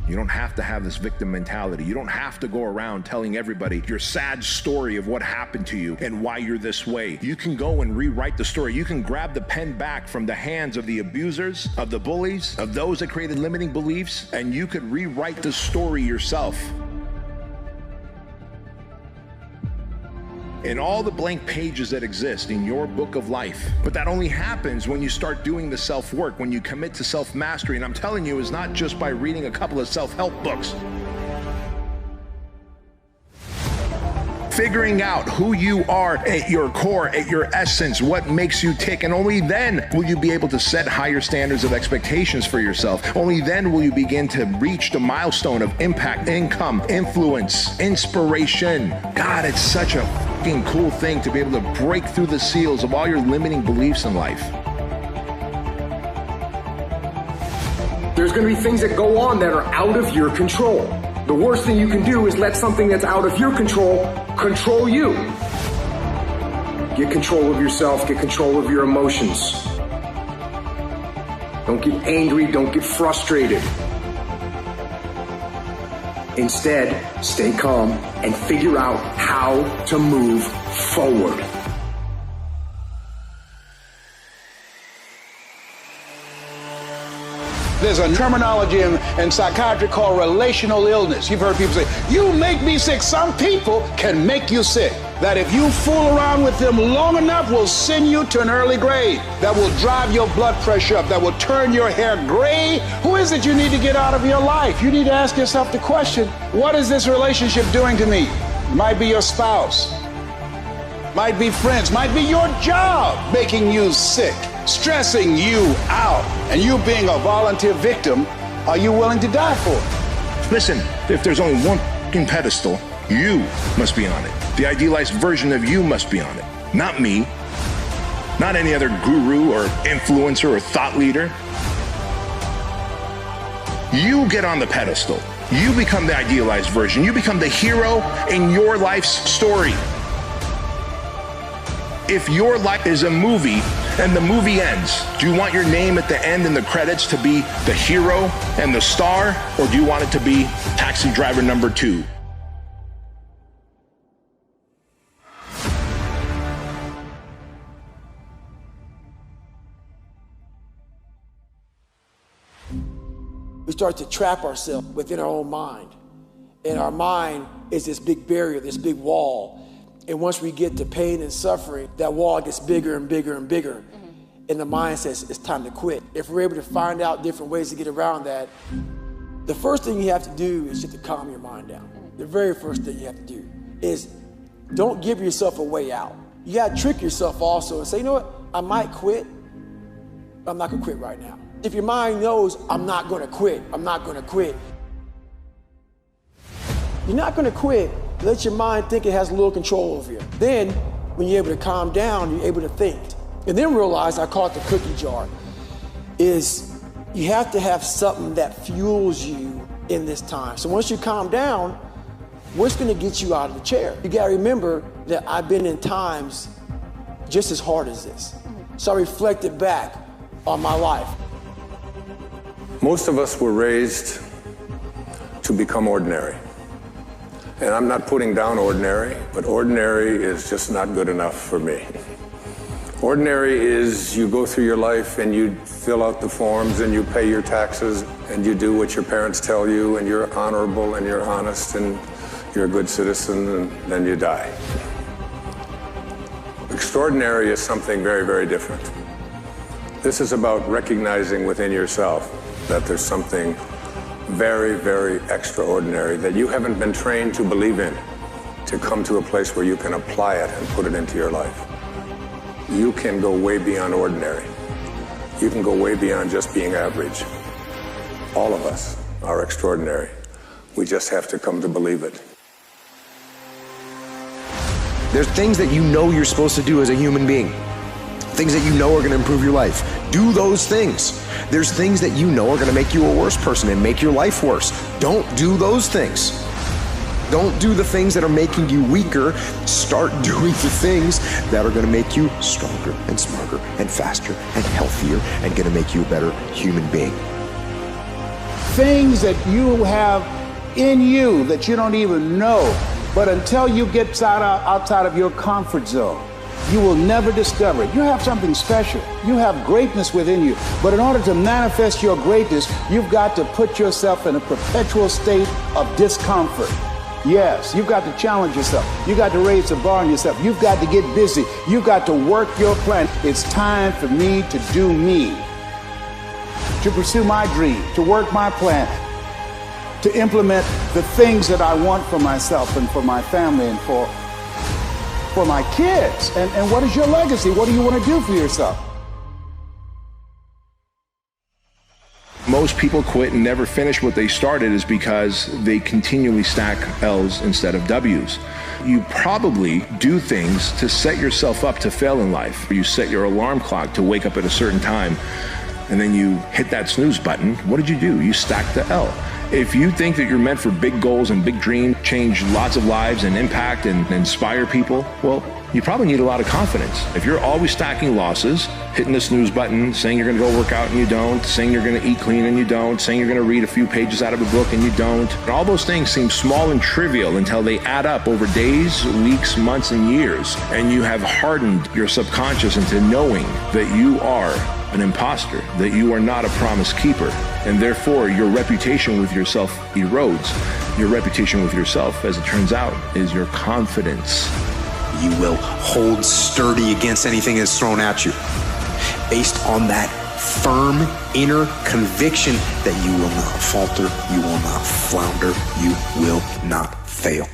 You don't have to have this victim mentality. You don't have to go around telling everybody your sad story of what happened to you and why you're this way. You can go and rewrite the story. You can grab the pen back from the hands of the abusers, of the bullies, of those that created limiting beliefs, and you could rewrite the story yourself. In all the blank pages that exist in your book of life. But that only happens when you start doing the self-work, when you commit to self-mastery. And I'm telling you, it's not just by reading a couple of self-help books. Figuring out who you are at your core, at your essence, what makes you tick. And only then will you be able to set higher standards of expectations for yourself. Only then will you begin to reach the milestone of impact, income, influence, inspiration. God, it's such a fucking cool thing to be able to break through the seals of all your limiting beliefs in life. There's going to be things that go on that are out of your control. The worst thing you can do is let something that's out of your control control you. Get control of yourself, get control of your emotions. Don't get angry, don't get frustrated. Instead, stay calm and figure out how to move forward. There's a terminology in psychiatry called relational illness. You've heard people say, you make me sick. Some people can make you sick. That if you fool around with them long enough will send you to an early grave. That will drive your blood pressure up. That will turn your hair gray. Who is it you need to get out of your life? You need to ask yourself the question, what is this relationship doing to me? It might be your spouse. Might be friends. Might be your job making you sick, stressing you out, and you being a volunteer victim. Are you willing to die for it? Listen, if there's only one fucking pedestal, you must be on it. The idealized version of you must be on it. Not me. Not any other guru or influencer or thought leader. You get on the pedestal. You become the idealized version. You become the hero in your life's story. If your life is a movie and the movie ends, do you want your name at the end in the credits to be the hero and the star, or do you want it to be taxi driver number 2? We start to trap ourselves within our own mind. And our mind is this big barrier, this big wall. And once we get to pain and suffering, that wall gets bigger and bigger and bigger. And the mind says it's time to quit. If we're able to find out different ways to get around that, the first thing you have to do is just to calm your mind down. The very first thing you have to do is don't give yourself a way out. You gotta trick yourself also and say, you know what, I might quit, but I'm not gonna quit right now. If your mind knows, I'm not gonna quit, I'm not gonna quit. You're not gonna quit. Let your mind think it has a little control over you. Then, when you're able to calm down, you're able to think. And then realize, I call it the cookie jar, is you have to have something that fuels you in this time. So once you calm down, what's gonna get you out of the chair? You gotta remember that I've been in times just as hard as this. So I reflected back on my life. Most of us were raised to become ordinary. And I'm not putting down ordinary, but ordinary is just not good enough for me. Ordinary is you go through your life and you fill out the forms and you pay your taxes and you do what your parents tell you and you're honorable and you're honest and you're a good citizen and then you die. Extraordinary is something very, very different. This is about recognizing within yourself that there's something very, very extraordinary that you haven't been trained to believe in, to come to a place where you can apply it and put it into your life. You can go way beyond ordinary. You can go way beyond just being average. All of us are extraordinary. We just have to come to believe it. There's things that you know you're supposed to do as a human being. Things that you know are going to improve your life. Do those things. There's things that you know are going to make you a worse person and make your life worse. Don't do those things. Don't do the things that are making you weaker. Start doing the things that are going to make you stronger and smarter and faster and healthier and going to make you a better human being. things that you have in you that you don't even know. But until you get outside of your comfort zone, you will never discover it. You have something special. You have greatness within you. But in order to manifest your greatness, you've got to put yourself in a perpetual state of discomfort. Yes, you've got to challenge yourself. You've got to raise the bar on yourself. You've got to get busy. You've got to work your plan. It's time for me to do me, to pursue my dream, to work my plan, to implement the things that I want for myself and for my family and for my kids. And what is your legacy? What do you want to do for yourself? Most people quit and never finish what they started is because they continually stack L's instead of W's. You probably do things to set yourself up to fail in life. You set your alarm clock to wake up at a certain time, and then you hit that snooze button. What did you do? You stacked the L. If you think that you're meant for big goals and big dreams, change lots of lives and impact and inspire people, well, you probably need a lot of confidence. If you're always stacking losses, hitting the snooze button, saying you're going to go work out and you don't, saying you're going to eat clean and you don't, saying you're going to read a few pages out of a book and you don't, and all those things seem small and trivial until they add up over days, weeks, months, and years, and you have hardened your subconscious into knowing that you are an imposter, that you are not a promise keeper, and therefore your reputation with yourself erodes. Your reputation with yourself, as it turns out, is your confidence. You will hold sturdy against anything that's thrown at you, based on that firm inner conviction that you will not falter, you will not flounder, you will not fail.